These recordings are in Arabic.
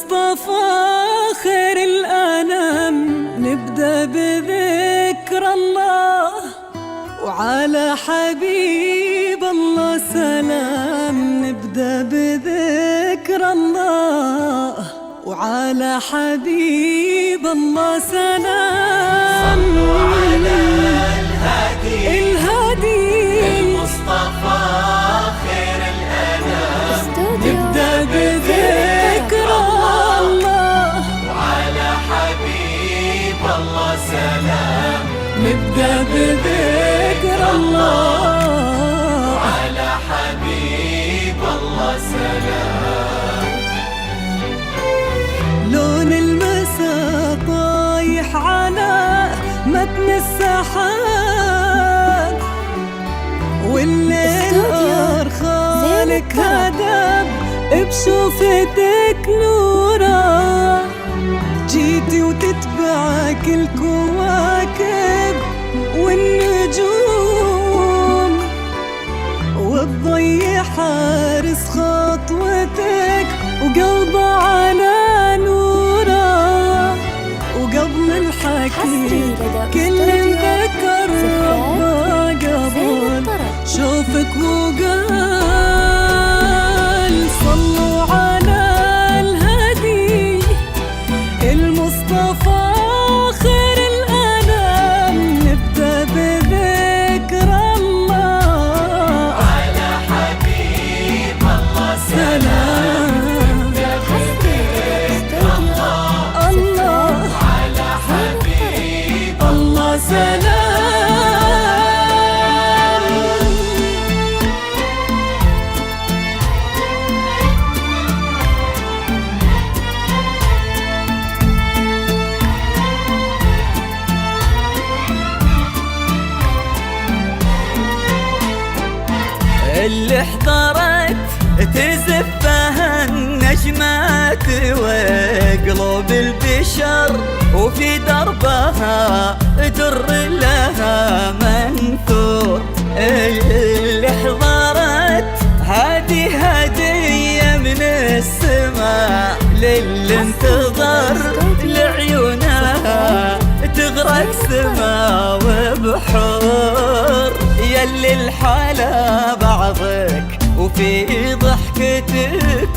المصطفى خير الأنام، نبدأ بذكر الله وعلى حبيب الله سلام. نبدأ بذكر الله وعلى حبيب الله سلام. صلوا على الهادي المصطفى خير الأنام، نبدأ بذكر الله وعلى حبيب الله سلام. نبدأ بذكر الله وعلى حبيب الله سلام. لون المساء طايح على متن السحاب، والليل أرخالك هدب بشوفتك نورا. جيتي وتتبعك الكواكب والنجوم، والضي حارس خطوتك وقلبه على نورا. وقبل الحكي كل ذكر ربه قبل شوفك وقال صلوا على الهادي المصطفى خير الأنام. نبدأ بذكر الله على حبيب الله سلام. سلام. الله على حبيب الله سلام. اللي احضرت تزفها النجمات وقلوب البشر، وفي دربها در لها منثور. اللي احضرت هذه هدية من السماء للي انتظر لعيونها تغرق سما وبحور. يلي الحلا بعضك وفي ضحكتك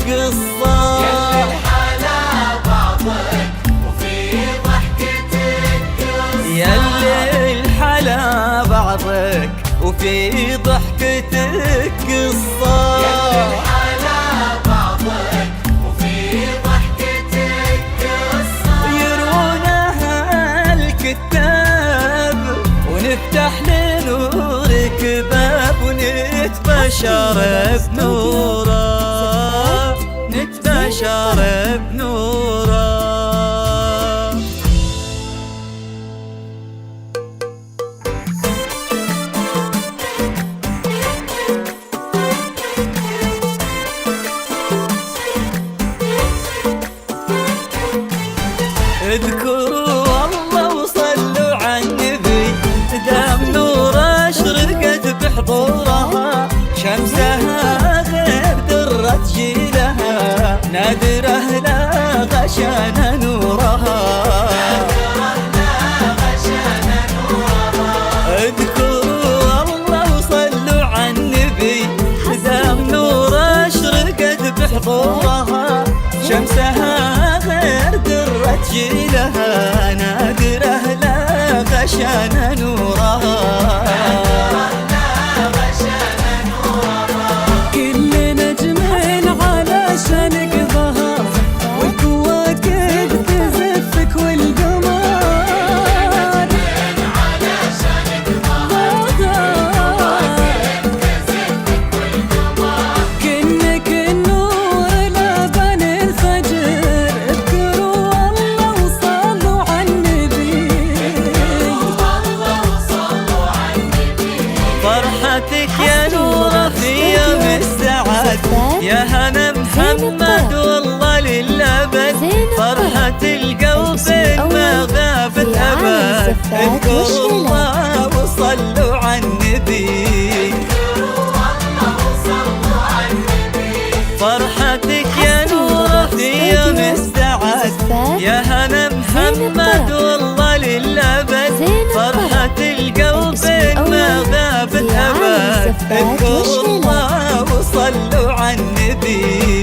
قصة، يلي الحلا بعضك وفي ضحكتك قصة. يلي الحلا بعضك وفي ضحكتك قصة. يلي الحلا بعضك وفي ضحكتك قصة. يروونها الكتاب ونفتح لنورك باب، ونتبشر بنوره، نتبشر بنوره. اذكروا الله وصلوا على النبي، دام نور اشرقت بحضورها. شمسها غير درة جيلها، نادره لا غشان نورها. اذكروا الله وصلوا على النبي، دام نور اشرقت بحضورها. شمسها غير درة جيلها، نادره لا غشان نورها. كل نجم علشان قضاها، والكواكب تزفك والقمر علشان كأنك النور لبن الفجر. اذكروا الله وصلوا على النبي، فرحتك يا نورة في يوم السعد، يا هنا محمد والله للأبد. فرحة القلب ما غابت أبد. اذكروا الله وصلوا على النبي، فرحتك يا نورة في يوم السعد. يا هنا محمد والله للأبد فرحة القلب ما غابت أبد. اذكروا الله وصلوا على النبي.